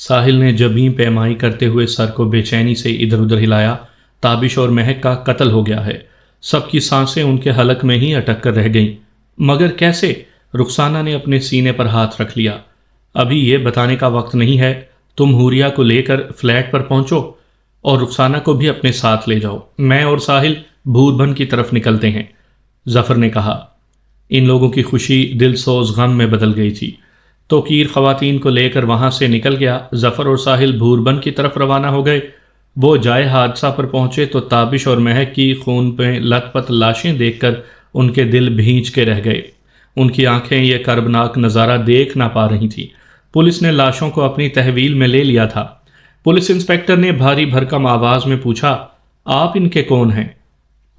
ساحل نے جبیں پیمائی کرتے ہوئے سر کو بے چینی سے ادھر ادھر ہلایا۔ تابش اور مہک کا قتل ہو گیا ہے۔ سب کی سانسیں ان کے حلق میں ہی اٹک کر رہ گئیں۔ مگر کیسے؟ رخسانہ نے اپنے سینے پر ہاتھ رکھ لیا۔ ابھی یہ بتانے کا وقت نہیں ہے۔ تم حوریہ کو لے کر فلیٹ پر پہنچو اور رخسانہ کو بھی اپنے ساتھ لے جاؤ۔ میں اور ساحل بھوربن کی طرف نکلتے ہیں، ظفر نے کہا۔ ان لوگوں کی خوشی دل سوز غم میں بدل گئی تھی۔ توقیر خواتین کو لے کر وہاں سے نکل گیا۔ ظفر اور ساحل بھوربن کی طرف روانہ ہو گئے۔ وہ جائے حادثہ پر پہنچے تو تابش اور مہک کی خون پہ لت پت لاشیں دیکھ کر ان کے دل بھینچ کے رہ گئے۔ ان کی آنکھیں یہ کربناک نظارہ دیکھ نہ پا رہی تھیں۔ پولیس نے لاشوں کو اپنی تحویل میں لے لیا تھا۔ پولیس انسپکٹر نے بھاری بھرکم آواز میں پوچھا، آپ ان کے کون ہیں؟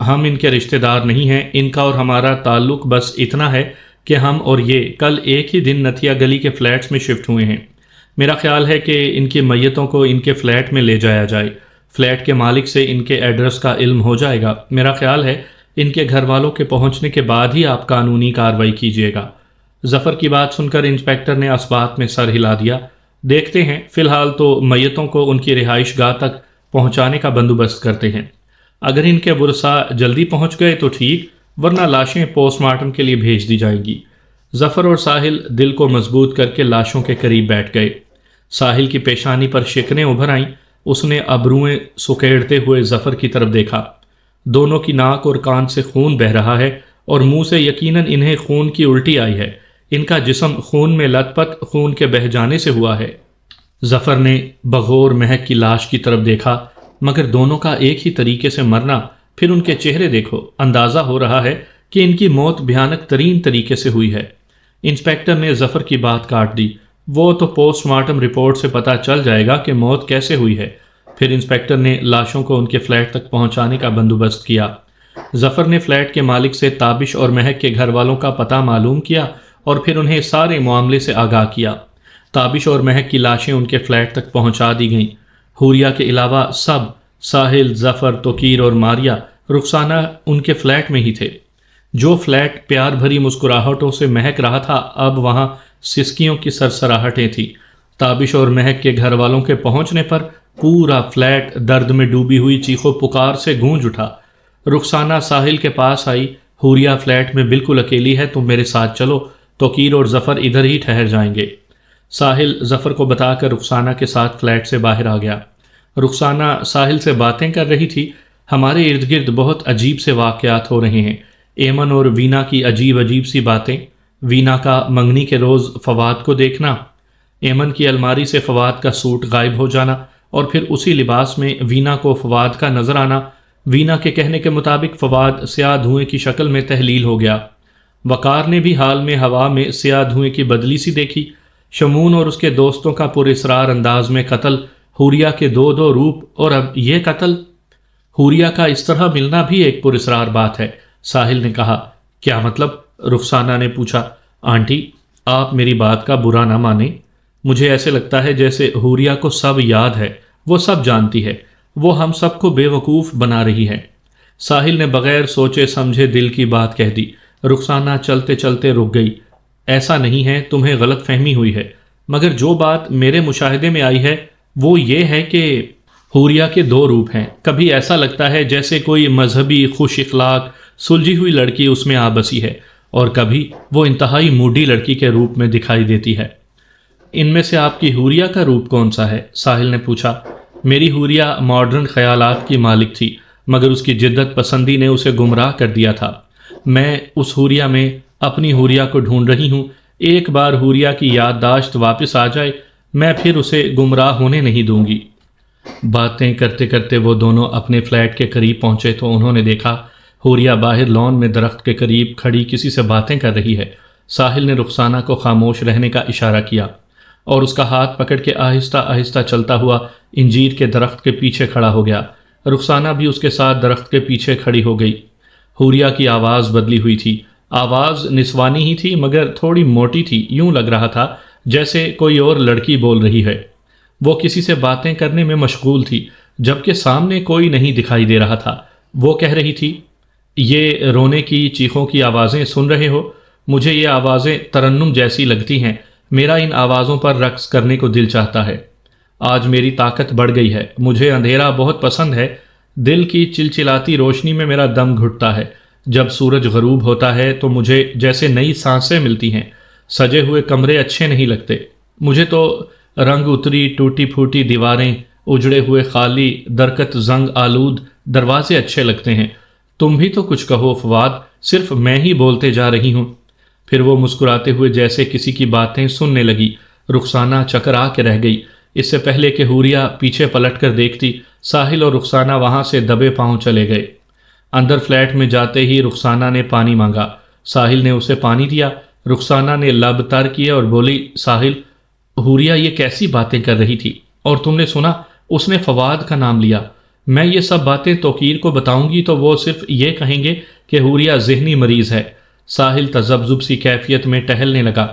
ہم ان کے رشتہ دار نہیں ہیں۔ ان کا اور ہمارا تعلق بس اتنا ہے کہ ہم اور یہ کل ایک ہی دن نتھیا گلی کے فلیٹس میں شفٹ ہوئے ہیں۔ میرا خیال ہے کہ ان کی میتوں کو ان کے فلیٹ میں لے جایا جائے۔ فلیٹ کے مالک سے ان کے ایڈریس کا علم ہو جائے گا۔ میرا خیال ہے ان کے گھر والوں کے پہنچنے کے بعد ہی آپ قانونی کارروائی کیجیے گا۔ ظفر کی بات سن کر انسپکٹر نے اسبات میں سر ہلا دیا۔ دیکھتے ہیں، فی الحال تو میتوں کو ان کی رہائش گاہ تک پہنچانے کا بندوبست کرتے ہیں۔ اگر ان کے ورثاء جلدی پہنچ گئے تو ٹھیک، ورنہ لاشیں پوسٹ مارٹم کے لیے بھیج دی جائیں گی۔ ظفر اور ساحل دل کو مضبوط کر کے لاشوں کے قریب بیٹھ گئے۔ ساحل کی پیشانی پر شکنیں ابھر آئیں۔ اس نے ابروئیں سکیڑتے ہوئے ظفر کی طرف دیکھا۔ دونوں کی ناک اور کان سے خون بہہ رہا ہے اور منہ سے یقیناً انہیں خون کی الٹی آئی ہے۔ ان کا جسم خون میں لت پت خون کے بہہ جانے سے ہوا ہے۔ ظفر نے بغور مہک کی لاش کی طرف دیکھا، مگر دونوں کا ایک ہی طریقے سے مرنا۔ پھر ان کے چہرے دیکھو، اندازہ ہو رہا ہے کہ ان کی موت بھیانک ترین طریقے سے ہوئی ہے۔ انسپکٹر نے ظفر کی بات کاٹ دی، وہ تو پوسٹ مارٹم رپورٹ سے پتہ چل جائے گا کہ موت کیسے ہوئی ہے۔ پھر انسپکٹر نے لاشوں کو ان کے فلیٹ تک پہنچانے کا بندوبست کیا۔ ظفر نے فلیٹ کے مالک سے تابش اور مہک کے گھر والوں کا پتہ معلوم کیا اور پھر انہیں سارے معاملے سے آگاہ کیا۔ تابش اور مہک کی لاشیں ان کے فلیٹ تک پہنچا دی گئیں۔ حوریہ کے علاوہ سب، ساحل، ظفر، توقیر اور ماریہ، رخسانہ ان کے فلیٹ میں ہی تھے۔ جو فلیٹ پیار بھری مسکراہٹوں سے مہک رہا تھا، اب وہاں سسکیوں کی سرسراہٹیں تھیں۔ تابش اور مہک کے گھر والوں کے پہنچنے پر پورا فلیٹ درد میں ڈوبی ہوئی چیخو پکار سے گونج اٹھا۔ رخسانہ ساحل کے پاس آئی، حوریہ فلیٹ میں بالکل اکیلی ہے، تم میرے ساتھ چلو، توقیر اور ظفر ادھر ہی ٹھہر جائیں گے۔ ساحل ظفر کو بتا کر رخسانہ کے ساتھ فلیٹ سے باہر آ گیا۔ رخسانہ ساحل سے باتیں کر رہی تھی، ہمارے ارد گرد بہت عجیب سے واقعات ہو رہے ہیں، ایمن اور وینا کی عجیب عجیب سی باتیں۔ وینا کا منگنی کے روز فواد کو دیکھنا، ایمن کی الماری سے فواد کا سوٹ غائب ہو جانا اور پھر اسی لباس میں وینا کو فواد کا نظر آنا۔ وینا کے کہنے کے مطابق فواد سیاہ دھوئیں کی شکل میں تحلیل ہو گیا۔ وقار نے بھی حال میں ہوا میں سیاہ دھوئیں کی بدلی سی دیکھی۔ شمون اور اس کے دوستوں کا پراسرار انداز میں قتل، حوریہ کے دو دو روپ، اور اب یہ قتل۔ حوریہ کا اس طرح ملنا بھی ایک پراسرار بات ہے، ساحل نے کہا۔ کیا مطلب؟ رخسانہ نے پوچھا۔ آنٹی، آپ میری بات کا برا نہ مانیں، مجھے ایسے لگتا ہے جیسے حوریہ کو سب یاد ہے، وہ سب جانتی ہے، وہ ہم سب کو بے وقوف بنا رہی ہے۔ ساحل نے بغیر سوچے سمجھے دل کی بات کہہ دی۔ رخسانہ چلتے چلتے رک گئی۔ ایسا نہیں ہے، تمہیں غلط فہمی ہوئی ہے، مگر جو بات میرے مشاہدے میں آئی ہے وہ یہ ہے کہ حوریہ کے دو روپ ہیں۔ کبھی ایسا لگتا ہے جیسے کوئی مذہبی، خوش اخلاق، سلجھی ہوئی لڑکی اس میں آ بسی ہے، اور کبھی وہ انتہائی موڈی لڑکی کے روپ میں دکھائی دیتی ہے۔ ان میں سے آپ کی حوریہ کا روپ کون سا ہے؟ ساحل نے پوچھا۔ میری حوریہ ماڈرن خیالات کی مالک تھی، مگر اس کی جدت پسندی نے اسے گمراہ کر دیا تھا۔ میں اس حوریہ میں اپنی حوریہ کو ڈھونڈ رہی ہوں۔ ایک بار حوریہ کی یادداشت واپس آ جائے، میں پھر اسے گمراہ ہونے نہیں دوں گی۔ باتیں کرتے کرتے وہ دونوں اپنے فلیٹ کے قریب پہنچے تو انہوں نے دیکھا حوریہ باہر لان میں درخت کے قریب کھڑی کسی سے باتیں کر رہی ہے۔ ساحل نے رخسانہ کو خاموش رہنے کا اشارہ کیا اور اس کا ہاتھ پکڑ کے آہستہ آہستہ چلتا ہوا انجیر کے درخت کے پیچھے کھڑا ہو گیا۔ رخسانہ بھی اس کے ساتھ درخت کے پیچھے کھڑی ہو گئی۔ حوریہ کی آواز بدلی ہوئی تھی۔ آواز نسوانی ہی تھی مگر تھوڑی موٹی تھی، یوں لگ رہا تھا جیسے کوئی اور لڑکی بول رہی ہے۔ وہ کسی سے باتیں کرنے میں مشغول تھی، جبکہ سامنے کوئی نہیں دکھائی دے رہا تھا۔ وہ کہہ رہی تھی، یہ رونے کی چیخوں کی آوازیں سن رہے ہو؟ مجھے یہ آوازیں ترنم جیسی لگتی ہیں، میرا ان آوازوں پر رقص کرنے کو دل چاہتا ہے۔ آج میری طاقت بڑھ گئی ہے، مجھے اندھیرا بہت پسند ہے، دل کی چلچلاتی روشنی میں میرا دم گھٹتا ہے، جب سورج غروب ہوتا ہے تو مجھے جیسے نئی سانسیں ملتی ہیں، سجے ہوئے کمرے اچھے نہیں لگتے، مجھے تو رنگ اتری ٹوٹی پھوٹی دیواریں، اجڑے ہوئے خالی درکت زنگ آلود دروازے اچھے لگتے ہیں، تم بھی تو کچھ کہو فواد، صرف میں ہی بولتے جا رہی ہوں۔ پھر وہ مسکراتے ہوئے جیسے کسی کی باتیں سننے لگی۔ رخسانہ چکرا کے رہ گئی۔ اس سے پہلے کہ حوریہ پیچھے پلٹ کر دیکھتی، ساحل اور رخسانہ وہاں سے دبے پاؤں چلے گئے۔ اندر فلیٹ میں جاتے ہی رخسانہ نے پانی مانگا، ساحل نے اسے پانی دیا۔ رخسانہ نے لب تر کیے اور بولی، ساحل، حوریہ یہ کیسی باتیں کر رہی تھی، اور تم نے سنا اس نے فواد کا نام لیا؟ میں یہ سب باتیں توقیر کو بتاؤں گی تو وہ صرف یہ کہیں گے کہ حوریہ ذہنی مریض ہے۔ ساحل تذبذب سی کیفیت میں ٹہلنے لگا۔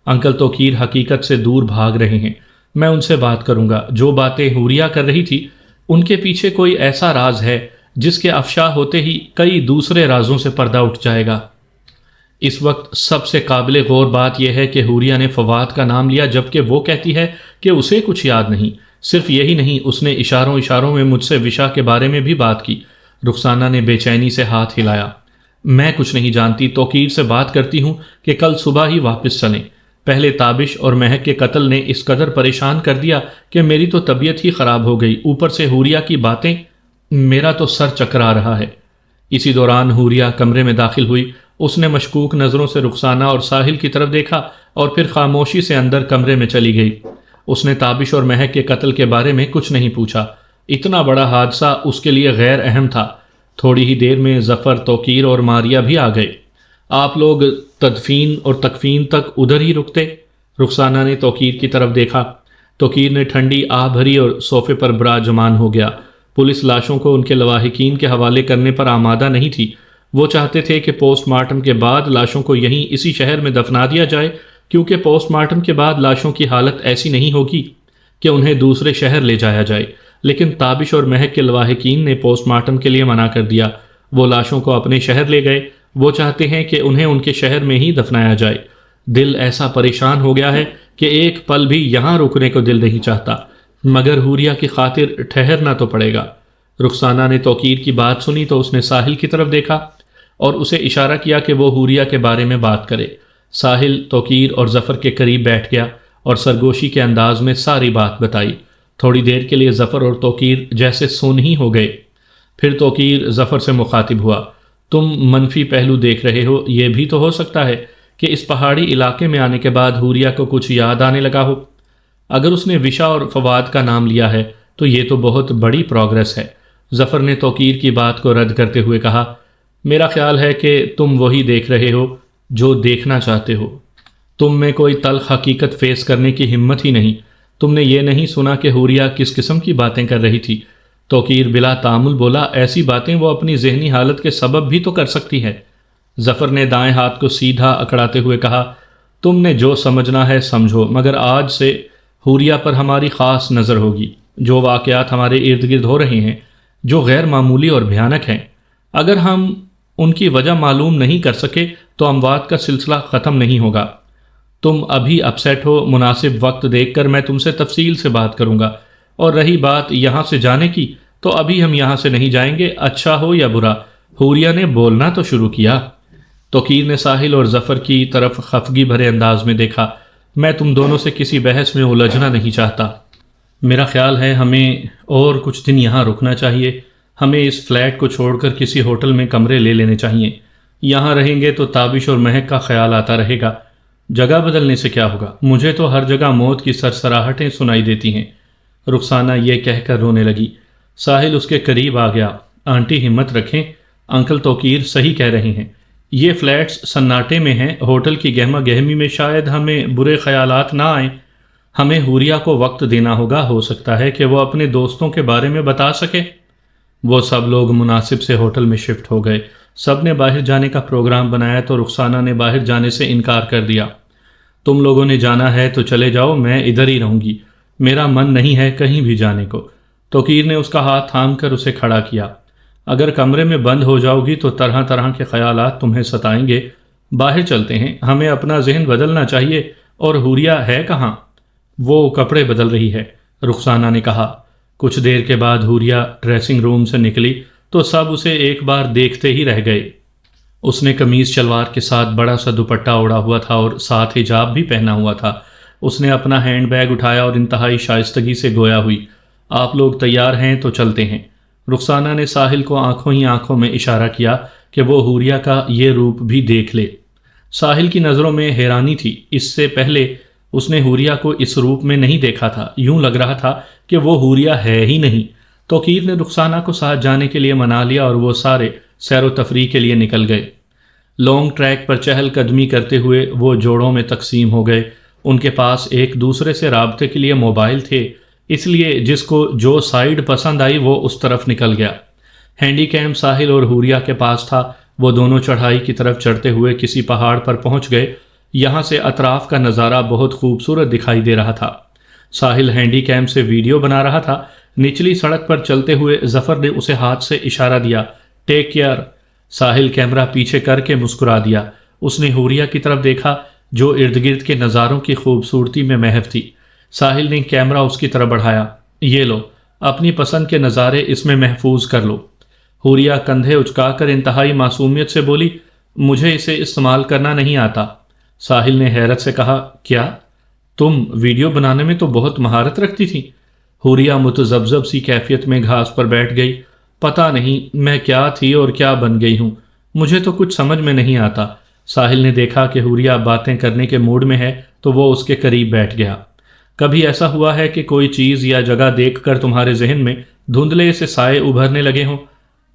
انکل توقیر حقیقت سے دور بھاگ رہے ہیں، میں ان سے بات کروں گا۔ جو باتیں حوریہ کر رہی تھی ان کے پیچھے کوئی ایسا راز ہے جس کے افشا ہوتے ہی کئی دوسرے رازوں سے پردہ اٹھ جائے گا۔ اس وقت سب سے قابل غور بات یہ ہے کہ حوریہ نے فواد کا نام لیا جبکہ وہ کہتی ہے کہ اسے کچھ یاد نہیں۔ صرف یہی نہیں، اس نے اشاروں میں مجھ سے وشا کے بارے میں بھی بات کی۔ رخسانہ نے بے چینی سے ہاتھ ہلایا۔ میں کچھ نہیں جانتی، توقیر سے بات کرتی ہوں کہ کل صبح ہی واپس چلیں۔ پہلے تابش اور مہک کے قتل نے اس قدر پریشان کر دیا کہ میری تو طبیعت ہی خراب ہو گئی، اوپر سے حوریہ کی باتیں، میرا تو سر چکرا رہا ہے۔ اسی دوران حوریہ کمرے میں داخل ہوئی۔ اس نے مشکوک نظروں سے رخسانہ اور ساحل کی طرف دیکھا اور پھر خاموشی سے اندر کمرے میں چلی گئی۔ اس نے تابش اور مہک کے قتل کے بارے میں کچھ نہیں پوچھا، اتنا بڑا حادثہ اس کے لیے غیر اہم تھا۔ تھوڑی ہی دیر میں ظفر، توقیر اور ماریہ بھی آ گئے۔ آپ لوگ تدفین اور تکفین تک ادھر ہی رکتے؟ رخسانہ نے توقیر کی طرف دیکھا۔ توقیر نے ٹھنڈی آہ بھری اور صوفے پر براجمان ہو گیا۔ پولیس لاشوں کو ان کے لواحقین کے حوالے کرنے پر آمادہ نہیں تھی۔ وہ چاہتے تھے کہ پوسٹ مارٹم کے بعد لاشوں کو یہیں اسی شہر میں دفنا دیا جائے، کیونکہ پوسٹ مارٹم کے بعد لاشوں کی حالت ایسی نہیں ہوگی کہ انہیں دوسرے شہر لے جایا جائے، لیکن تابش اور مہک کے لواحقین نے پوسٹ مارٹم کے لیے منع کر دیا۔ وہ لاشوں کو اپنے شہر لے گئے۔ وہ چاہتے ہیں کہ انہیں ان کے شہر میں ہی دفنایا جائے۔ دل ایسا پریشان ہو گیا ہے کہ ایک پل بھی یہاں رکنے کو دل نہیں چاہتا، مگر حوریہ کی خاطر ٹھہرنا تو پڑے گا۔ رخسانہ نے توقیر کی بات سنی تو اس نے ساحل کی طرف دیکھا اور اسے اشارہ کیا کہ وہ حوریہ کے بارے میں بات کرے۔ ساحل توقیر اور ظفر کے قریب بیٹھ گیا اور سرگوشی کے انداز میں ساری بات بتائی۔ تھوڑی دیر کے لیے ظفر اور توقیر جیسے سن ہی ہو گئے۔ پھر توقیر ظفر سے مخاطب ہوا، تم منفی پہلو دیکھ رہے ہو، یہ بھی تو ہو سکتا ہے کہ اس پہاڑی علاقے میں آنے کے بعد حوریہ کو کچھ یاد آنے لگا ہو۔ اگر اس نے وشا اور فواد کا نام لیا ہے تو یہ تو بہت بڑی پروگرس ہے۔ ظفر نے توقیر کی بات کو رد کرتے ہوئے کہا، میرا خیال ہے کہ تم وہی دیکھ رہے ہو جو دیکھنا چاہتے ہو۔ تم میں کوئی تلخ حقیقت فیس کرنے کی ہمت ہی نہیں۔ تم نے یہ نہیں سنا کہ حوریہ کس قسم کی باتیں کر رہی تھی؟ توقیر بلا تعامل بولا، ایسی باتیں وہ اپنی ذہنی حالت کے سبب بھی تو کر سکتی ہے۔ ظفر نے دائیں ہاتھ کو سیدھا اکڑاتے ہوئے کہا، تم نے جو سمجھنا ہے سمجھو، مگر آج سے حوریہ پر ہماری خاص نظر ہوگی۔ جو واقعات ہمارے ارد گرد ہو رہے ہیں، جو غیر معمولی اور بھیانک ہیں، اگر ہم ان کی وجہ معلوم نہیں کر سکے تو اموات کا سلسلہ ختم نہیں ہوگا۔ تم ابھی اپسیٹ ہو، مناسب وقت دیکھ کر میں تم سے تفصیل سے بات کروں گا، اور رہی بات یہاں سے جانے کی تو ابھی ہم یہاں سے نہیں جائیں گے، اچھا ہو یا برا۔ حوریہ نے بولنا تو شروع کیا۔ توقیر نے ساحل اور ظفر کی طرف خفگی بھرے انداز میں دیکھا، میں تم دونوں سے کسی بحث میں الجھنا نہیں چاہتا۔ میرا خیال ہے ہمیں اور کچھ دن یہاں رکنا چاہیے۔ ہمیں اس فلیٹ کو چھوڑ کر کسی ہوٹل میں کمرے لے لینے چاہیے۔ یہاں رہیں گے تو تابش اور مہک کا خیال آتا رہے گا۔ جگہ بدلنے سے کیا ہوگا؟ مجھے تو ہر جگہ موت کی سرسراہٹیں سنائی دیتی ہیں۔ رخسانہ یہ کہہ کر رونے لگی۔ ساحل اس کے قریب آ گیا۔ آنٹی ہمت رکھیں، انکل توقیر صحیح کہہ رہے ہیں۔ یہ فلیٹس سناٹے میں ہیں، ہوٹل کی گہما گہمی میں شاید ہمیں برے خیالات نہ آئیں۔ ہمیں حوریہ کو وقت دینا ہوگا، ہو سکتا ہے کہ وہ اپنے دوستوں کے بارے میں بتا سکے۔ وہ سب لوگ مناسب سے ہوٹل میں شفٹ ہو گئے۔ سب نے باہر جانے کا پروگرام بنایا تو رخسانہ نے باہر جانے سے انکار کر دیا۔ تم لوگوں نے جانا ہے تو چلے جاؤ، میں ادھر ہی رہوں گی، میرا من نہیں ہے کہیں بھی جانے کو۔ توقیر نے اس کا ہاتھ تھام کر اسے کھڑا کیا۔ اگر کمرے میں بند ہو جاؤ گی تو طرح طرح کے خیالات تمہیں ستائیں گے۔ باہر چلتے ہیں، ہمیں اپنا ذہن بدلنا چاہیے۔ اور حوریہ ہے کہاں؟ وہ کپڑے بدل رہی ہے۔ رخسانہ نے کہا۔ کچھ دیر کے بعد حوریہ ڈریسنگ روم سے نکلی تو سب اسے ایک بار دیکھتے ہی رہ گئے۔ اس نے قمیض شلوار کے ساتھ بڑا سا دوپٹہ اوڑھا ہوا تھا اور ساتھ حجاب بھی پہنا ہوا تھا۔ اس نے اپنا ہینڈ بیگ اٹھایا اور انتہائی شائستگی سے گویا ہوئی، آپ لوگ تیار ہیں تو چلتے ہیں۔ رخسانہ نے ساحل کو آنکھوں ہی آنکھوں میں اشارہ کیا کہ وہ حوریہ کا یہ روپ بھی دیکھ لے۔ ساحل کی نظروں میں حیرانی تھی، اس سے پہلے اس نے حوریہ کو اس روپ میں نہیں دیکھا تھا، یوں لگ رہا تھا کہ وہ حوریہ ہے ہی نہیں۔ توقیر نے رخسانہ کو ساتھ جانے کے لیے منا لیا اور وہ سارے سیر و تفریح کے لیے نکل گئے۔ لانگ ٹریک پر چہل قدمی کرتے ہوئے وہ جوڑوں میں تقسیم ہو گئے۔ ان کے پاس ایک دوسرے سے رابطے کے لیے موبائل تھے، اس لیے جس کو جو سائیڈ پسند آئی وہ اس طرف نکل گیا۔ ہینڈی کیم ساحل اور حوریہ کے پاس تھا۔ وہ دونوں چڑھائی کی طرف چڑھتے ہوئے کسی پہاڑ پر پہنچ گئے۔ یہاں سے اطراف کا نظارہ بہت خوبصورت دکھائی دے رہا تھا۔ ساحل ہینڈی کیم سے ویڈیو بنا رہا تھا۔ نچلی سڑک پر چلتے ہوئے ظفر نے اسے ہاتھ سے اشارہ دیا، ٹیک کیئر۔ ساحل کیمرہ پیچھے کر کے مسکرا دیا۔ اس نے حوریہ کی طرف دیکھا جو ارد گرد کے نظاروں کی خوبصورتی میں محو تھی۔ ساحل نے کیمرہ اس کی طرف بڑھایا، یہ لو، اپنی پسند کے نظارے اس میں محفوظ کر لو۔ حوریہ کندھے اچکا کر انتہائی معصومیت سے بولی، مجھے اسے استعمال کرنا نہیں آتا۔ ساحل نے حیرت سے کہا، کیا تم ویڈیو بنانے میں تو بہت مہارت رکھتی تھی؟ حوریہ متذبذب سی کیفیت میں گھاس پر بیٹھ گئی۔ پتہ نہیں میں کیا تھی اور کیا بن گئی ہوں، مجھے تو کچھ سمجھ میں نہیں آتا۔ ساحل نے دیکھا کہ حوریہ باتیں کرنے کے موڈ میں ہے تو وہ اس کے قریب بیٹھ گیا۔ کبھی ایسا ہوا ہے کہ کوئی چیز یا جگہ دیکھ کر تمہارے ذہن میں دھندلے سے سائے ابھرنے لگے ہوں؟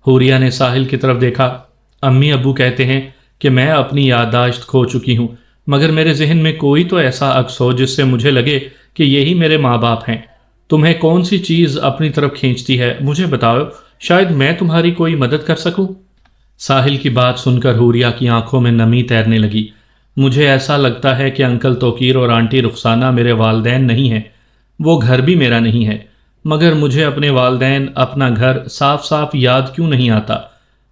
حوریہ نے ساحل کی طرف دیکھا۔ امی ابو کہتے ہیں کہ میں اپنی یادداشت کھو چکی ہوں، مگر میرے ذہن میں کوئی تو ایسا عکس ہو جس سے مجھے لگے کہ یہی میرے ماں باپ ہیں۔ تمہیں کون سی چیز اپنی طرف کھینچتی ہے مجھے بتاؤ، شاید میں تمہاری کوئی مدد کر سکوں۔ ساحل کی بات سن کر حوریہ کی آنکھوں میں نمی تیرنے لگی۔ مجھے ایسا لگتا ہے کہ انکل توقیر اور آنٹی رخسانہ میرے والدین نہیں ہیں، وہ گھر بھی میرا نہیں ہے، مگر مجھے اپنے والدین، اپنا گھر صاف صاف یاد کیوں نہیں آتا؟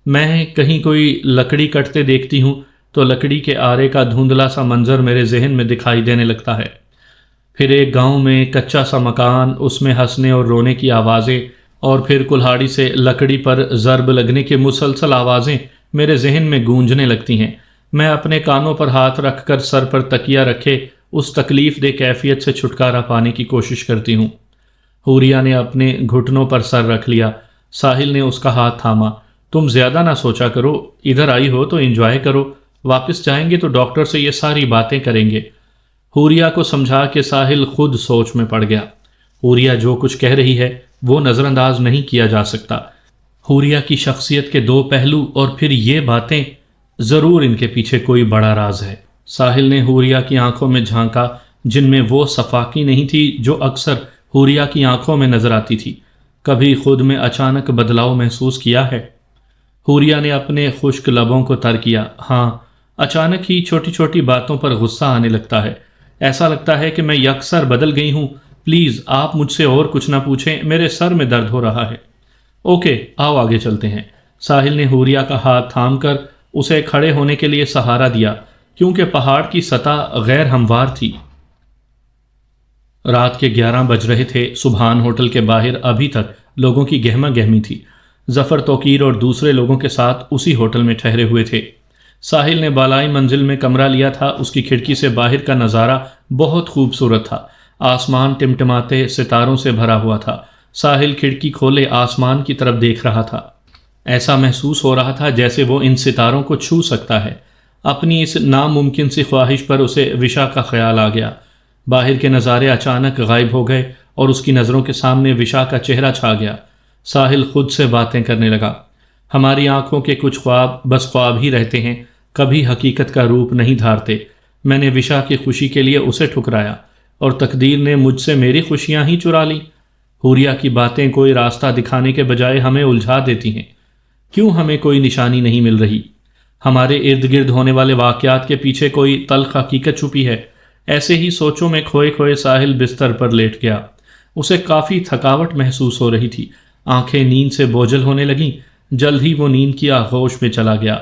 میں کہیں کوئی لکڑی کٹتے دیکھتی ہوں تو لکڑی کے آرے کا دھندلا سا منظر میرے ذہن میں دکھائی دینے لگتا ہے۔ پھر ایک گاؤں میں کچا سا مکان، اس میں ہنسنے اور رونے کی آوازیں، اور پھر کلہاڑی سے لکڑی پر ضرب لگنے کی مسلسل آوازیں میرے ذہن میں گونجنے لگتی ہیں۔ میں اپنے کانوں پر ہاتھ رکھ کر سر پر تکیہ رکھے اس تکلیف دہ کیفیت سے چھٹکارا پانے کی کوشش کرتی ہوں۔ حوریہ نے اپنے گھٹنوں پر سر رکھ لیا۔ ساحل نے اس کا ہاتھ تھاما۔ تم زیادہ نہ سوچا کرو، ادھر آئی ہو تو انجوائے کرو، واپس جائیں گے تو ڈاکٹر سے یہ ساری باتیں کریں گے۔ حوریہ کو سمجھا کہ ساحل خود سوچ میں پڑ گیا۔ حوریہ جو کچھ کہہ رہی ہے وہ نظر انداز نہیں کیا جا سکتا۔ حوریہ کی شخصیت کے دو پہلو اور پھر یہ باتیں، ضرور ان کے پیچھے کوئی بڑا راز ہے۔ ساحل نے حوریہ کی آنکھوں میں جھانکا جن میں وہ صفاقی نہیں تھی جو اکثر حوریہ کی آنکھوں میں نظر آتی تھی۔ کبھی خود میں اچانک بدلاؤ محسوس کیا ہے؟ حوریہ نے اپنے خشک لبوں کو تر کیا۔ ہاں، اچانک ہی چھوٹی چھوٹی باتوں پر غصہ آنے لگتا ہے۔ ایسا لگتا ہے کہ میں یکسر بدل گئی ہوں۔ پلیز آپ مجھ سے اور کچھ نہ پوچھیں، میرے سر میں درد ہو رہا ہے۔ اوکے، آؤ آگے چلتے ہیں۔ ساحل نے حوریہ کا ہاتھ تھام کر اسے کھڑے ہونے کے لیے سہارا دیا کیونکہ پہاڑ کی سطح غیر ہموار تھی۔ رات کے 11 بج رہے تھے۔ سبحان ہوٹل کے باہر ابھی تک لوگوں کی گہما گہمی تھی۔ ظفر توقیر اور دوسرے لوگوں کے ساتھ اسی ہوٹل میں ٹھہرے ہوئے تھے۔ ساحل نے بالائی منزل میں کمرہ لیا تھا۔ اس کی کھڑکی سے باہر کا نظارہ بہت خوبصورت تھا۔ آسمان ٹمٹماتے ستاروں سے بھرا ہوا تھا۔ ساحل کھڑکی کھولے آسمان کی طرف دیکھ رہا تھا۔ ایسا محسوس ہو رہا تھا جیسے وہ ان ستاروں کو چھو سکتا ہے۔ اپنی اس ناممکن سی خواہش پر اسے وشا کا خیال آ گیا۔ باہر کے نظارے اچانک غائب ہو گئے اور اس کی نظروں کے سامنے وشا کا چہرہ چھا گیا۔ ساحل خود سے باتیں کرنے لگا۔ ہماری آنکھوں کے کچھ خواب بس خواب ہی رہتے ہیں، کبھی حقیقت کا روپ نہیں دھارتے۔ میں نے وشا کی خوشی کے لیے اسے ٹھکرایا اور تقدیر نے مجھ سے میری خوشیاں ہی چرا لی۔ حوریہ کی باتیں کوئی راستہ دکھانے کے بجائے ہمیں الجھا دیتی ہیں۔ کیوں ہمیں کوئی نشانی نہیں مل رہی؟ ہمارے ارد گرد ہونے والے واقعات کے پیچھے کوئی تلخ حقیقت چھپی ہے۔ ایسے ہی سوچوں میں کھوئے کھوئے ساحل بستر پر لیٹ گیا۔ اسے کافی تھکاوٹ محسوس ہو رہی تھی۔ آنکھیں نیند سے بوجھل ہونے لگیں۔ جلد ہی وہ نیند کی آغوش میں چلا گیا۔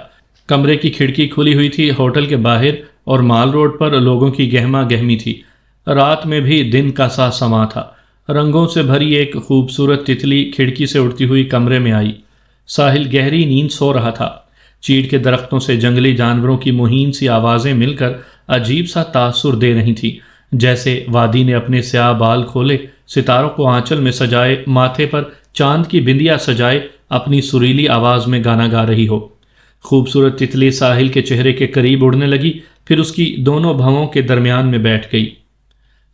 کمرے کی کھڑکی کھلی ہوئی تھی۔ ہوٹل کے باہر اور مال روڈ پر لوگوں کی گہما گہمی تھی۔ رات میں بھی دن کا سا سما تھا۔ رنگوں سے بھری ایک خوبصورت تتلی کھڑکی سے اڑتی ہوئی کمرے میں آئی۔ ساحل گہری نیند سو رہا تھا۔ چیڑ کے درختوں سے جنگلی جانوروں کی مہین سی آوازیں مل کر عجیب سا تاثر دے رہی تھی، جیسے وادی نے اپنے سیاہ بال کھولے، ستاروں کو آنچل میں سجائے، ماتھے پر چاند کی بندیاں سجائے اپنی سریلی آواز میں گانا گا رہی ہو۔ خوبصورت تتلی ساحل کے چہرے کے قریب اڑنے لگی، پھر اس کی دونوں بھووں کے درمیان میں بیٹھ گئی۔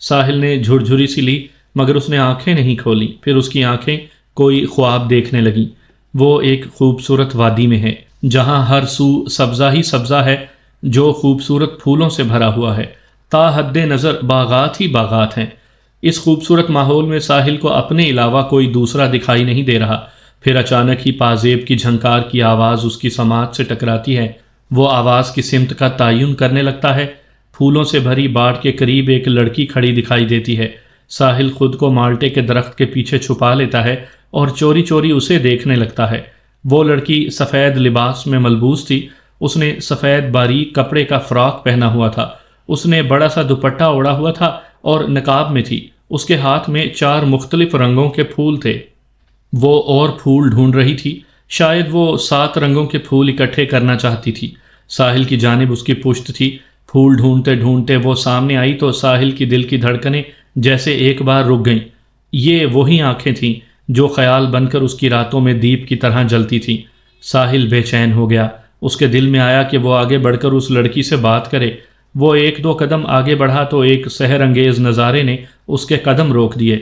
ساحل نے جھرجھری سی لی، مگر اس نے آنکھیں نہیں کھولیں۔ پھر اس کی آنکھیں کوئی خواب دیکھنے لگیں۔ وہ ایک خوبصورت وادی میں ہے، جہاں ہر سو سبزہ ہی سبزہ ہے، جو خوبصورت پھولوں سے بھرا ہوا ہے۔ تا حد نظر باغات ہی باغات ہیں۔ اس خوبصورت ماحول میں ساحل کو اپنے علاوہ کوئی دوسرا دکھائی نہیں دے رہا۔ پھر اچانک ہی پازیب کی جھنکار کی آواز اس کی سماعت سے ٹکراتی ہے۔ وہ آواز کی سمت کا تعین کرنے لگتا ہے۔ پھولوں سے بھری باڑ کے قریب ایک لڑکی کھڑی دکھائی دیتی ہے۔ ساحل خود کو مالٹے کے درخت کے پیچھے چھپا لیتا ہے اور چوری چوری اسے دیکھنے لگتا ہے۔ وہ لڑکی سفید لباس میں ملبوس تھی۔ اس نے سفید باریک کپڑے کا فراک پہنا ہوا تھا۔ اس نے بڑا سا دوپٹہ اوڑھا ہوا تھا اور نقاب میں تھی۔ اس کے ہاتھ میں 4 مختلف رنگوں کے پھول تھے۔ وہ اور پھول ڈھونڈ رہی تھی۔ شاید وہ 7 رنگوں کے پھول اکٹھے کرنا چاہتی تھی۔ ساحل کی جانب اس کی پشت تھی۔ پھول ڈھونڈتے ڈھونڈتے وہ سامنے آئی تو ساحل کی دل کی دھڑکنیں جیسے ایک بار رک گئیں۔ یہ وہی آنکھیں تھیں جو خیال بن کر اس کی راتوں میں دیپ کی طرح جلتی تھیں۔ ساحل بے چین ہو گیا۔ اس کے دل میں آیا کہ وہ آگے بڑھ کر اس لڑکی سے بات کرے۔ وہ 1-2 قدم آگے بڑھا تو ایک سحر انگیز نظارے نے اس کے قدم روک دیے۔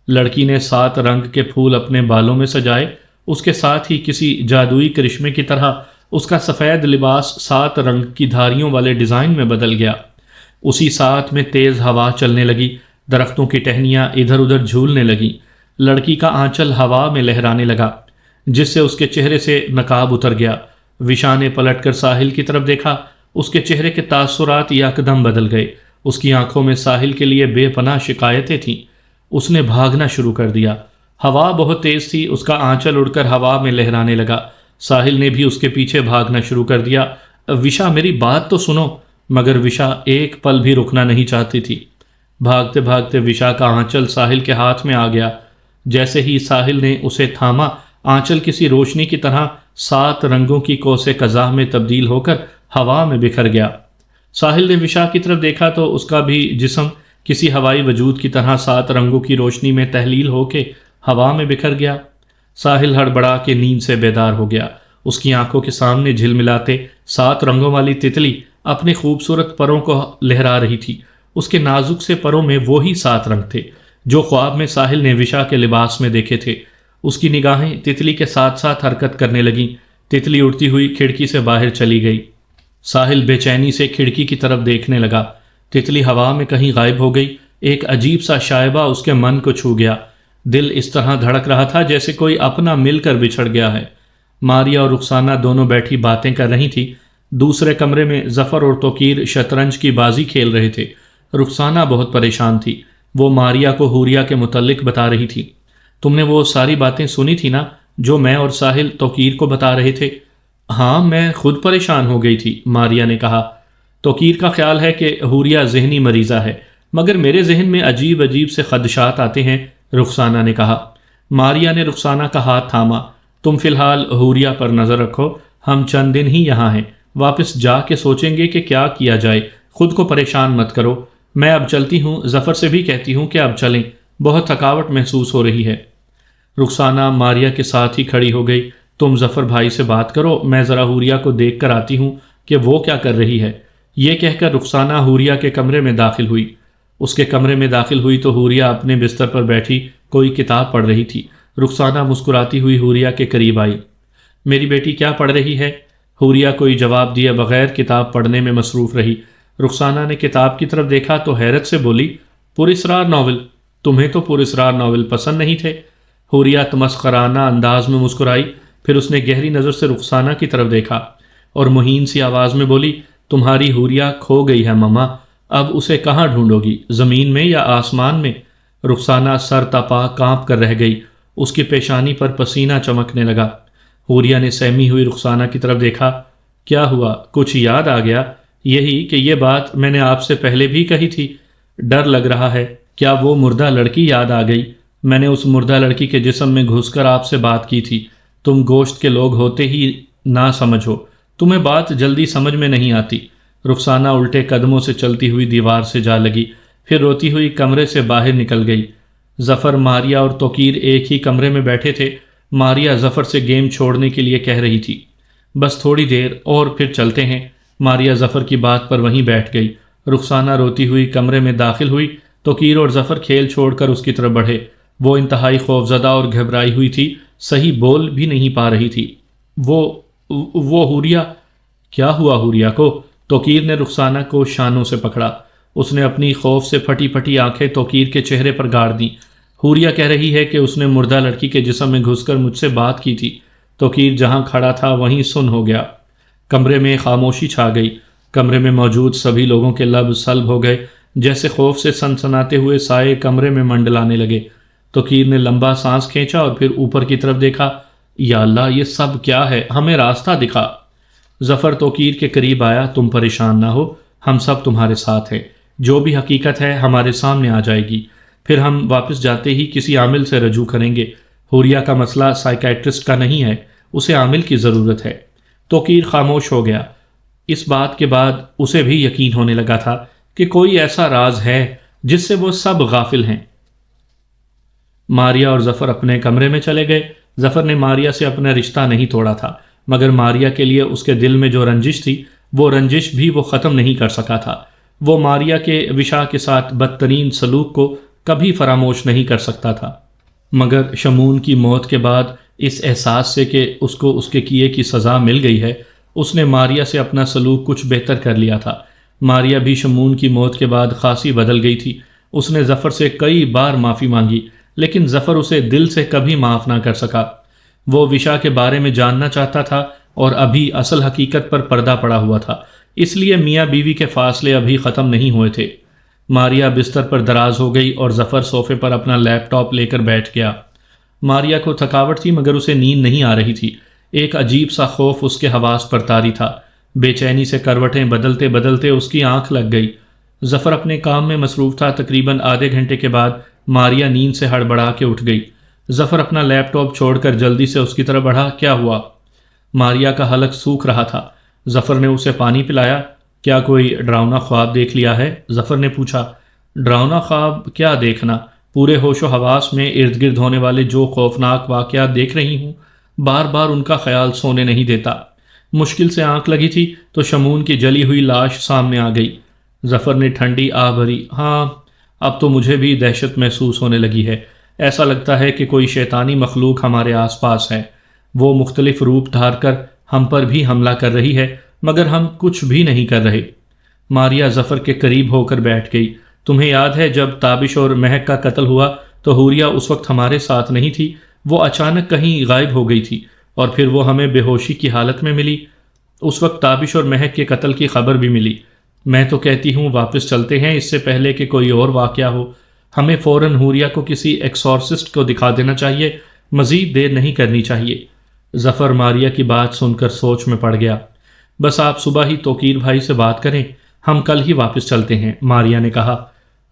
لڑکی نے 7 رنگ کے پھول اپنے بالوں میں سجائے۔ اس کے ساتھ ہی کسی جادوئی کرشمے کی طرح اس کا سفید لباس 7 رنگ کی دھاریوں والے ڈیزائن میں بدل گیا۔ اسی ساتھ میں تیز ہوا چلنے لگی۔ درختوں کی ٹہنیاں ادھر ادھر جھولنے لگیں۔ لڑکی کا آنچل ہوا میں لہرانے لگا، جس سے اس کے چہرے سے نقاب اتر گیا۔ وشا نے پلٹ کر ساحل کی طرف دیکھا۔ اس کے چہرے کے تاثرات یکدم بدل گئے۔ اس کی آنکھوں میں ساحل کے لیے بے پناہ شکایتیں تھیں۔ اس نے بھاگنا شروع کر دیا۔ ہوا بہت تیز تھی۔ اس کا آنچل اڑ کر ہوا میں لہرانے لگا۔ ساحل نے بھی اس کے پیچھے بھاگنا شروع کر دیا۔ وشا میری بات تو سنو، مگر وشا ایک پل بھی رکنا نہیں چاہتی تھی۔ بھاگتے بھاگتے وشا کا آنچل ساحل کے ہاتھ میں آ گیا۔ جیسے ہی ساحل نے اسے تھاما، آنچل کسی روشنی کی طرح 7 رنگوں کی قوس قزح میں تبدیل ہو کر ہوا میں بکھر گیا۔ ساحل نے وشا کی طرف دیکھا تو اس کا بھی جسم کسی ہوائی وجود کی طرح 7 رنگوں کی روشنی میں تحلیل ہو کے ہوا میں بکھر گیا۔ ساحل ہڑبڑا کے نیند سے بیدار ہو گیا۔ اس کی آنکھوں کے سامنے جھلملاتے 7 رنگوں والی تتلی اپنے خوبصورت پروں کو لہرا رہی تھی۔ اس کے نازک سے پروں میں وہی 7 رنگ تھے جو خواب میں ساحل نے وشا کے لباس میں دیکھے تھے۔ اس کی نگاہیں تتلی کے ساتھ ساتھ حرکت کرنے لگیں۔ تتلی اڑتی ہوئی کھڑکی سے باہر چلی گئی۔ ساحل بے چینی سے کھڑکی کی طرف دیکھنے لگا۔ تتلی ہوا میں کہیں غائب ہو گئی۔ ایک عجیب سا شائبہ اس کے من کو چھو گیا۔ دل اس طرح دھڑک رہا تھا جیسے کوئی اپنا مل کر بچھڑ گیا ہے۔ ماریا اور رخسانہ دونوں بیٹھی باتیں کر رہی تھی۔ دوسرے کمرے میں ظفر اور توقیر شطرنج کی بازی کھیل رہے تھے۔ رخسانہ بہت پریشان تھی۔ وہ ماریا کو حوریہ کے متعلق بتا رہی تھی۔ تم نے وہ ساری باتیں سنی تھی نا جو میں اور ساحل توقیر کو بتا رہے تھے؟ ہاں، میں خود پریشان ہو گئی تھی، ماریا نے کہا۔ توقیر کا خیال ہے کہ حوریہ ذہنی مریضہ ہے، مگر میرے ذہن میں عجیب عجیب سے خدشات آتے ہیں، رخسانہ نے کہا۔ ماریا نے رخسانہ کا ہاتھ تھاما۔ تم فی الحال حوریہ پر نظر رکھو، ہم چند دن ہی یہاں ہیں، واپس جا کے سوچیں گے کہ کیا کیا جائے۔ خود کو پریشان مت کرو، میں اب چلتی ہوں۔ ظفر سے بھی کہتی ہوں کہ اب چلیں، بہت تھکاوٹ محسوس ہو رہی ہے۔ رخسانہ ماریا کے ساتھ ہی کھڑی ہو گئی۔ تم ظفر بھائی سے بات کرو، میں ذرا حوریہ کو دیکھ کر آتی ہوں کہ وہ کیا کر رہی ہے۔ یہ کہہ کر رخسانہ حوریہ کے کمرے میں داخل ہوئی۔ اس کے کمرے میں داخل ہوئی تو حوریہ اپنے بستر پر بیٹھی کوئی کتاب پڑھ رہی تھی۔ رخسانہ مسکراتی ہوئی حوریہ کے قریب آئی۔ میری بیٹی کیا پڑھ رہی ہے؟ حوریہ کوئی جواب دیے بغیر کتاب پڑھنے میں مصروف رہی۔ رخسانہ نے کتاب کی طرف دیکھا تو حیرت سے بولی، پراسرار ناول؟ تمہیں تو پراسرار ناول پسند نہیں تھے۔ حوریہ تمسخرانہ انداز میں مسکرائی، پھر اس نے گہری نظر سے رخسانہ کی طرف دیکھا اور مہین سی آواز میں بولی، تمہاری حوریہ کھو گئی ہے مما، اب اسے کہاں ڈھونڈو گی، زمین میں یا آسمان میں؟ رخسانہ سر تپا کانپ کر رہ گئی۔ اس کی پیشانی پر پسینہ چمکنے لگا۔ حوریہ نے سہمی ہوئی رخسانہ کی طرف دیکھا۔ کیا ہوا، کچھ یاد آ گیا؟ یہی کہ یہ بات میں نے آپ سے پہلے بھی کہی تھی۔ ڈر لگ رہا ہے، کیا وہ مردہ لڑکی یاد آ گئی؟ میں نے اس مردہ لڑکی کے جسم میں گھس کر آپ سے بات کی تھی۔ تم گوشت کے لوگ ہوتے ہی نہ سمجھو، تمہیں بات جلدی سمجھ میں نہیں آتی۔ رخسانہ الٹے قدموں سے چلتی ہوئی دیوار سے جا لگی، پھر روتی ہوئی کمرے سے باہر نکل گئی۔ ظفر، ماریا اور توقیر ایک ہی کمرے میں بیٹھے تھے۔ ماریا ظفر سے گیم چھوڑنے کے لیے کہہ رہی تھی۔ بس تھوڑی دیر اور پھر چلتے ہیں۔ ماریا ظفر کی بات پر وہیں بیٹھ گئی۔ رخسانہ روتی ہوئی کمرے میں داخل ہوئی۔ توقیر اور ظفر کھیل چھوڑ کر اس کی طرف بڑھے۔ وہ انتہائی خوفزدہ اور گھبرائی ہوئی تھی، صحیح بول بھی نہیں پا رہی تھی۔ وہ حوریہ، کیا ہوا حوریہ کو؟ توقیر نے رخسانہ کو شانوں سے پکڑا۔ اس نے اپنی خوف سے پھٹی پھٹی آنکھیں توقیر کے چہرے پر گاڑ دیں۔ حوریہ کہہ رہی ہے کہ اس نے مردہ لڑکی کے جسم میں گھس کر مجھ سے بات کی تھی۔ توقیر جہاں کھڑا تھا وہیں سن ہو گیا۔ کمرے میں خاموشی چھا گئی۔ کمرے میں موجود سبھی لوگوں کے لب سلب ہو گئے، جیسے خوف سے سنسناتے ہوئے سائے کمرے میں منڈلانے لگے۔ توقیر نے لمبا سانس کھینچا اور پھر اوپر کی طرف دیکھا۔ یا اللہ، یہ سب کیا ہے؟ ہمیں راستہ دکھا۔ ظفر توقیر کے قریب آیا۔ تم پریشان نہ ہو، ہم سب تمہارے ساتھ ہیں۔ جو بھی حقیقت ہے ہمارے سامنے آ جائے گی، پھر ہم واپس جاتے ہی کسی عامل سے رجوع کریں گے۔ حوریہ کا مسئلہ سائیکیٹرسٹ کا نہیں ہے، اسے عامل کی ضرورت ہے۔ توقیر خاموش ہو گیا۔ اس بات کے بعد اسے بھی یقین ہونے لگا تھا کہ کوئی ایسا راز ہے جس سے وہ سب غافل ہیں۔ ماریا اور ظفر اپنے کمرے میں چلے گئے۔ ظفر نے ماریا سے اپنا رشتہ نہیں توڑا تھا، مگر ماریا کے لیے اس کے دل میں جو رنجش تھی، وہ رنجش بھی وہ ختم نہیں کر سکا تھا۔ وہ ماریا کے وشا کے ساتھ بدترین سلوک کو کبھی فراموش نہیں کر سکتا تھا، مگر شمون کی موت کے بعد اس احساس سے کہ اس کو اس کے کیے کی سزا مل گئی ہے، اس نے ماریا سے اپنا سلوک کچھ بہتر کر لیا تھا۔ ماریا بھی شمون کی موت کے بعد خاصی بدل گئی تھی۔ اس نے ظفر سے کئی بار معافی مانگی، لیکن ظفر اسے دل سے کبھی معاف نہ کر سکا۔ وہ وشا کے بارے میں جاننا چاہتا تھا اور ابھی اصل حقیقت پر پردہ پڑا ہوا تھا، اس لیے میاں بیوی کے فاصلے ابھی ختم نہیں ہوئے تھے۔ ماریا بستر پر دراز ہو گئی اور ظفر صوفے پر اپنا لیپ ٹاپ لے کر بیٹھ گیا۔ ماریا کو تھکاوٹ تھی، مگر اسے نیند نہیں آ رہی تھی۔ ایک عجیب سا خوف اس کے حواس پر طاری تھا۔ بے چینی سے کروٹیں بدلتے بدلتے اس کی آنکھ لگ گئی۔ ظفر اپنے کام میں مصروف تھا۔ تقریباً آدھے گھنٹے کے بعد ماریا نیند سے ہڑبڑا کے اٹھ گئی۔ ظفر اپنا لیپ ٹاپ چھوڑ کر جلدی سے اس کی طرف بڑھا۔ کیا ہوا؟ ماریا کا حلق سوکھ رہا تھا۔ ظفر نے اسے پانی پلایا۔ کیا کوئی ڈراؤنا خواب دیکھ لیا ہے؟ ظفر نے پوچھا۔ ڈراؤنا خواب کیا دیکھنا؟ پورے ہوش و حواس میں ارد گرد ہونے والے جو خوفناک واقعات دیکھ رہی ہوں، بار بار ان کا خیال سونے نہیں دیتا۔ مشکل سے آنکھ لگی تھی تو شمون کی جلی ہوئی لاش سامنے آ گئی۔ ظفر نے ٹھنڈی آہ بھری۔ ہاں، اب تو مجھے بھی دہشت محسوس ہونے لگی ہے۔ ایسا لگتا ہے کہ کوئی شیطانی مخلوق ہمارے آس پاس ہے۔ وہ مختلف روپ دھار کر ہم پر بھی حملہ کر رہی ہے، مگر ہم کچھ بھی نہیں کر رہے۔ ماریا ظفر کے قریب ہو کر بیٹھ گئی۔ تمہیں یاد ہے جب تابش اور مہک کا قتل ہوا تو حوریہ اس وقت ہمارے ساتھ نہیں تھی، وہ اچانک کہیں غائب ہو گئی تھی اور پھر وہ ہمیں بے ہوشی کی حالت میں ملی۔ اس وقت تابش اور مہک کے قتل کی خبر بھی ملی۔ میں تو کہتی ہوں واپس چلتے ہیں، اس سے پہلے کہ کوئی اور واقعہ ہو۔ ہمیں فوراً حوریہ کو کسی ایکسورسسٹ کو دکھا دینا چاہیے، مزید دیر نہیں کرنی چاہیے۔ ظفر ماریا کی بات سن کر سوچ میں پڑ گیا۔ بس آپ صبح ہی توقیر بھائی سے بات کریں، ہم کل ہی واپس چلتے ہیں، ماریا نے کہا۔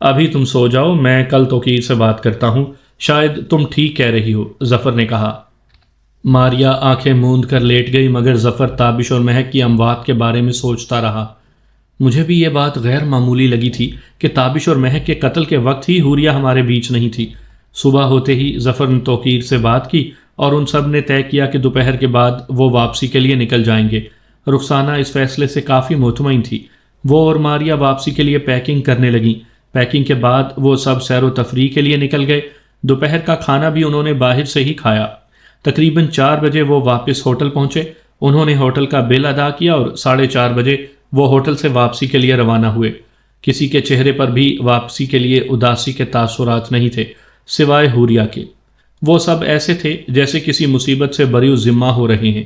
ابھی تم سو جاؤ، میں کل توقیر سے بات کرتا ہوں، شاید تم ٹھیک کہہ رہی ہو، ظفر نے کہا۔ ماریا آنکھیں موند کر لیٹ گئی، مگر ظفر تابش اور مہک کی اموات کے بارے میں سوچتا رہا۔ مجھے بھی یہ بات غیر معمولی لگی تھی کہ تابش اور مہک کے قتل کے وقت ہی حوریہ ہمارے بیچ نہیں تھی۔ صبح ہوتے ہی ظفر نے توقیر سے بات کی اور ان سب نے طے کیا کہ دوپہر کے بعد وہ واپسی کے لیے نکل جائیں گے۔ رخسانہ اس فیصلے سے کافی مطمئن تھی۔ وہ اور ماریا واپسی کے لیے پیکنگ کرنے لگیں۔ پیکنگ کے بعد وہ سب سیر و تفریح کے لیے نکل گئے۔ دوپہر کا کھانا بھی انہوں نے باہر سے ہی کھایا۔ تقریباً 4 بجے وہ واپس ہوٹل پہنچے۔ انہوں نے ہوٹل کا بل ادا کیا اور 4:30 بجے وہ ہوٹل سے واپسی کے لیے روانہ ہوئے۔ کسی کے چہرے پر بھی واپسی کے لیے اداسی کے تاثرات نہیں تھے، سوائے حوریہ کے۔ وہ سب ایسے تھے جیسے کسی مصیبت سے بری ذمہ ہو رہے ہیں۔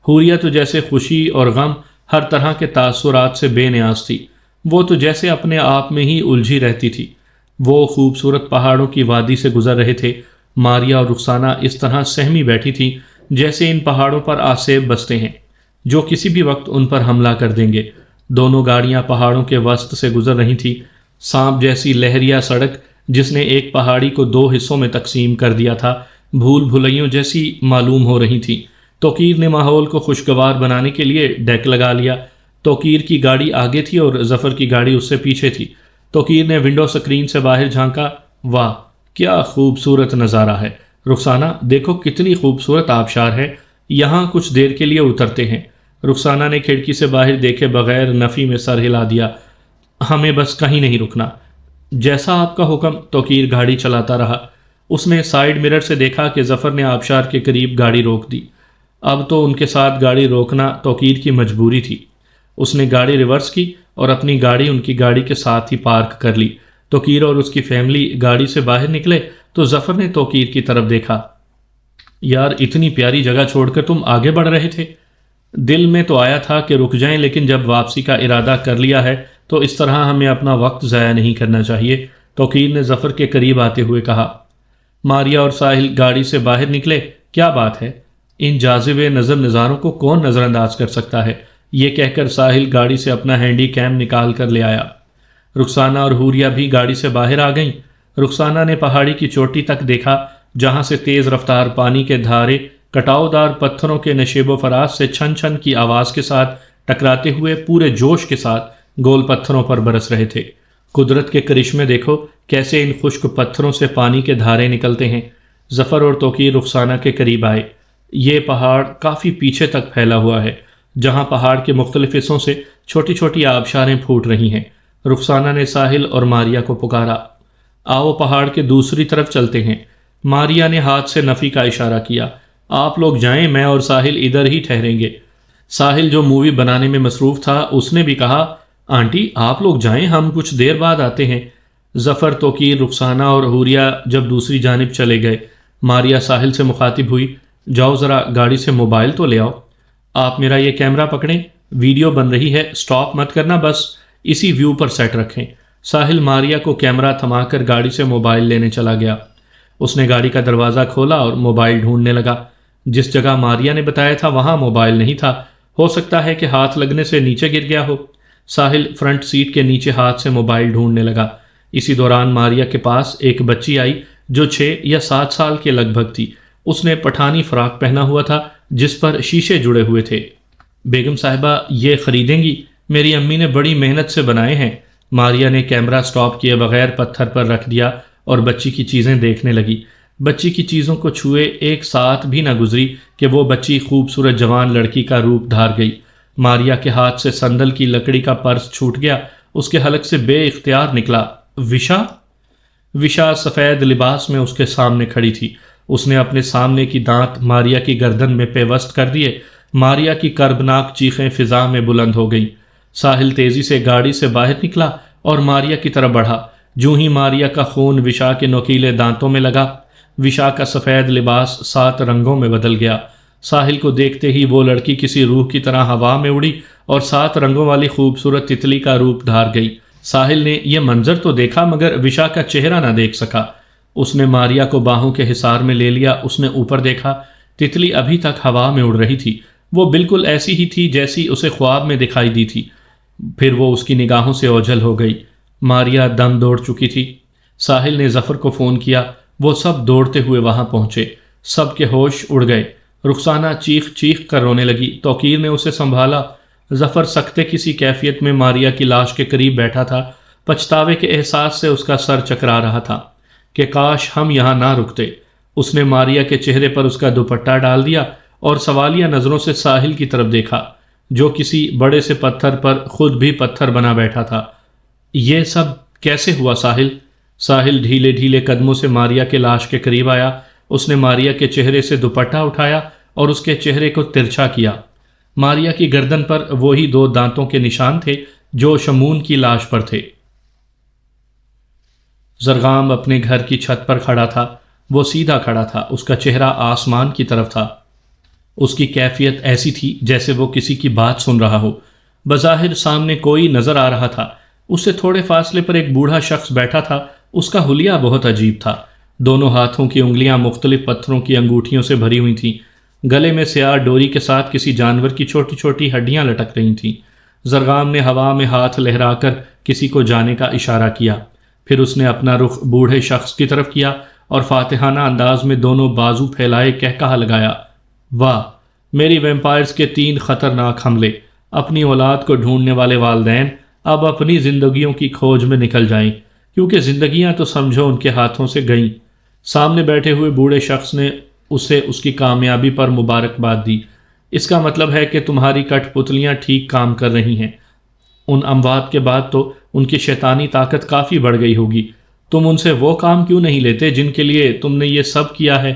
حوریہ تو جیسے خوشی اور غم، ہر طرح کے تاثرات سے بے نیاز تھی۔ وہ تو جیسے اپنے آپ میں ہی الجھی رہتی تھی۔ وہ خوبصورت پہاڑوں کی وادی سے گزر رہے تھے۔ ماریا اور رخسانہ اس طرح سہمی بیٹھی تھیں جیسے ان پہاڑوں پر آسیب بستے ہیں جو کسی بھی وقت ان پر حملہ کر دیں گے۔ دونوں گاڑیاں پہاڑوں کے وسط سے گزر رہی تھیں۔ سانپ جیسی لہریا سڑک جس نے ایک پہاڑی کو 2 حصوں میں تقسیم کر دیا تھا بھول بھلائیوں جیسی معلوم ہو رہی تھیں۔ توقیر نے ماحول کو خوشگوار بنانے کے لیے ڈیک لگا لیا۔ توقیر کی گاڑی آگے تھی اور ظفر کی گاڑی اس سے پیچھے تھی۔ توقیر نے ونڈو سکرین سے باہر جھانکا۔ واہ کیا خوبصورت نظارہ ہے رخسانہ، دیکھو کتنی خوبصورت آبشار ہے، یہاں کچھ دیر کے لیے اترتے ہیں۔ رخسانہ نے کھڑکی سے باہر دیکھے بغیر نفی میں سر ہلا دیا۔ ہمیں بس کہیں نہیں رکنا۔ جیسا آپ کا حکم۔ توقیر گاڑی چلاتا رہا۔ اس نے سائیڈ مرر سے دیکھا کہ ظفر نے آبشار کے قریب گاڑی روک دی۔ اب تو ان کے ساتھ گاڑی روکنا توقیر کی مجبوری تھی۔ اس نے گاڑی ریورس کی اور اپنی گاڑی ان کی گاڑی کے ساتھ ہی پارک کر لی۔ توقیر اور اس کی فیملی گاڑی سے باہر نکلے تو ظفر نے توقیر کی طرف دیکھا۔ یار اتنی پیاری جگہ چھوڑ کر تم آگے بڑھ رہے تھے؟ دل میں تو آیا تھا کہ رک جائیں، لیکن جب واپسی کا ارادہ کر لیا ہے تو اس طرح ہمیں اپنا وقت ضائع نہیں کرنا چاہیے، توقیر نے ظفر کے قریب آتے ہوئے کہا۔ ماریا اور ساحل گاڑی سے باہر نکلے۔ کیا بات ہے، ان جاذب نظر نظاروں کو کون نظر انداز کر سکتا ہے، یہ کہہ کر ساحل گاڑی سے اپنا ہینڈی کیم نکال کر لے آیا۔ رخسانہ اور حوریہ بھی گاڑی سے باہر آ گئیں۔ رخسانہ نے پہاڑی کی چوٹی تک دیکھا جہاں سے تیز رفتار پانی کے دھارے کٹاؤ دار پتھروں کے نشیب و فراز سے چھن چھن کی آواز کے ساتھ ٹکراتے ہوئے پورے جوش کے ساتھ گول پتھروں پر برس رہے تھے۔ قدرت کے کرشمے دیکھو کیسے ان خشک پتھروں سے پانی کے دھارے نکلتے ہیں۔ ظفر اور توقیر رخسانہ کے قریب آئے۔ یہ پہاڑ کافی پیچھے تک پھیلا ہوا ہے، جہاں پہاڑ کے مختلف حصوں سے چھوٹی چھوٹی آبشاریں پھوٹ رہی ہیں۔ رخسانہ نے ساحل اور ماریا کو پکارا۔ آؤ پہاڑ کے دوسری طرف چلتے ہیں۔ ماریا نے ہاتھ سے نفی کا اشارہ کیا۔ آپ لوگ جائیں، میں اور ساحل ادھر ہی ٹھہریں گے۔ ساحل جو مووی بنانے میں مصروف تھا اس نے بھی کہا، آنٹی آپ لوگ جائیں، ہم کچھ دیر بعد آتے ہیں۔ ظفر، توقیر، رخسانہ اور حوریہ جب دوسری جانب چلے گئے، ماریا ساحل سے مخاطب ہوئی، جاؤ ذرا گاڑی سے موبائل تو لے آؤ۔ آپ میرا یہ کیمرہ پکڑیں، ویڈیو بن رہی ہے، سٹاپ مت کرنا، بس اسی ویو پر سیٹ رکھیں۔ ساحل ماریا کو کیمرہ تھما کر گاڑی سے موبائل لینے چلا گیا۔ اس نے گاڑی کا دروازہ کھولا اور موبائل ڈھونڈنے لگا۔ جس جگہ ماریا نے بتایا تھا وہاں موبائل نہیں تھا، ہو سکتا ہے کہ ہاتھ لگنے سے نیچے گر گیا ہو۔ ساحل فرنٹ سیٹ کے نیچے ہاتھ سے موبائل ڈھونڈنے لگا۔ اسی دوران ماریا کے پاس ایک بچی آئی جو 6 یا 7 سال کے لگ بھگ تھی۔ اس نے پٹھانی فراق پہنا ہوا تھا جس پر شیشے جڑے ہوئے تھے۔ بیگم صاحبہ یہ خریدیں گی؟ میری امی نے بڑی محنت سے بنائے ہیں۔ ماریا نے کیمرہ سٹاپ کیے بغیر پتھر پر رکھ دیا اور بچی کی چیزیں دیکھنے لگی۔ بچی کی چیزوں کو چھوئے ایک ساتھ بھی نہ گزری کہ وہ بچی خوبصورت جوان لڑکی کا روپ دھار گئی۔ ماریا کے ہاتھ سے سندل کی لکڑی کا پرس چھوٹ گیا، اس کے حلق سے بے اختیار نکلا، وشا؟ وشا سفید لباس میں اس کے سامنے کھڑی تھی۔ اس نے اپنے سامنے کی دانت ماریا کی گردن میں پیوست کر دیے۔ ماریا کی کربناک چیخیں فضا میں بلند ہو گئیں۔ ساحل تیزی سے گاڑی سے باہر نکلا اور ماریا کی طرف بڑھا۔ جوں ہی ماریا کا خون وشا کے نوکیلے دانتوں میں لگا، وشا کا سفید لباس 7 رنگوں میں بدل گیا۔ ساحل کو دیکھتے ہی وہ لڑکی کسی روح کی طرح ہوا میں اڑی اور 7 رنگوں والی خوبصورت تتلی کا روپ دھار گئی۔ ساحل نے یہ منظر تو دیکھا مگر وشا کا چہرہ نہ دیکھ سکا۔ اس نے ماریا کو باہوں کے حصار میں لے لیا۔ اس نے اوپر دیکھا، تتلی ابھی تک ہوا میں اڑ رہی تھی، وہ بالکل ایسی ہی تھی جیسی اسے خواب میں دکھائی دی تھی۔ پھر وہ اس کی نگاہوں سے اوجھل ہو گئی۔ ماریا دم دوڑ چکی تھی۔ ساحل نے ظفر کو فون کیا، وہ سب دوڑتے ہوئے وہاں پہنچے۔ سب کے ہوش اڑ گئے۔ رخسانہ چیخ چیخ کر رونے لگی۔ توقیر نے اسے سنبھالا۔ ظفر سکتے کسی کیفیت میں ماریا کی لاش کے قریب بیٹھا تھا۔ پچھتاوے کے احساس سے اس کا سر چکرا رہا تھا کہ کاش ہم یہاں نہ رکتے۔ اس نے ماریا کے چہرے پر اس کا دوپٹہ ڈال دیا اور سوالیہ نظروں سے ساحل کی طرف دیکھا جو کسی بڑے سے پتھر پر خود بھی پتھر بنا بیٹھا تھا۔ یہ سب کیسے ہوا ساحل؟ ساحل ڈھیلے ڈھیلے قدموں سے ماریا کے لاش کے قریب آیا۔ اس نے ماریا کے چہرے سے دوپٹہ اٹھایا اور اس کے چہرے کو ترچھا کیا۔ ماریا کی گردن پر وہی 2 دانتوں کے نشان تھے جو شمون کی لاش پر تھے۔ زرغام اپنے گھر کی چھت پر کھڑا تھا۔ وہ سیدھا کھڑا تھا، اس کا چہرہ آسمان کی طرف تھا۔ اس کی کیفیت ایسی تھی جیسے وہ کسی کی بات سن رہا ہو۔ بظاہر سامنے کوئی نظر آ رہا تھا۔ اس سے تھوڑے فاصلے پر ایک بوڑھا شخص بیٹھا تھا۔ اس کا حلیہ بہت عجیب تھا۔ دونوں ہاتھوں کی انگلیاں مختلف پتھروں کی انگوٹھیوں سے بھری ہوئی تھیں۔ گلے میں سیاہ ڈوری کے ساتھ کسی جانور کی چھوٹی چھوٹی ہڈیاں لٹک رہی تھیں۔ زرغام نے ہوا میں ہاتھ لہرا کر کسی کو جانے کا اشارہ کیا۔ پھر اس نے اپنا رخ بوڑھے شخص کی طرف کیا اور فاتحانہ انداز میں دونوں بازو پھیلائے کہا لگایا، واہ، میری ویمپائرز کے 3 خطرناک حملے! اپنی اولاد کو ڈھونڈنے والے والدین اب اپنی زندگیوں کی کھوج میں نکل جائیں، کیونکہ زندگیاں تو سمجھو ان کے ہاتھوں سے گئیں۔ سامنے بیٹھے ہوئے بوڑھے شخص نے اسے اس کی کامیابی پر مبارکباد دی۔ اس کا مطلب ہے کہ تمہاری کٹ پتلیاں ٹھیک کام کر رہی ہیں۔ ان اموات کے بعد تو ان کی شیطانی طاقت کافی بڑھ گئی ہوگی۔ تم ان سے وہ کام کیوں نہیں لیتے جن کے لیے تم نے یہ سب کیا ہے؟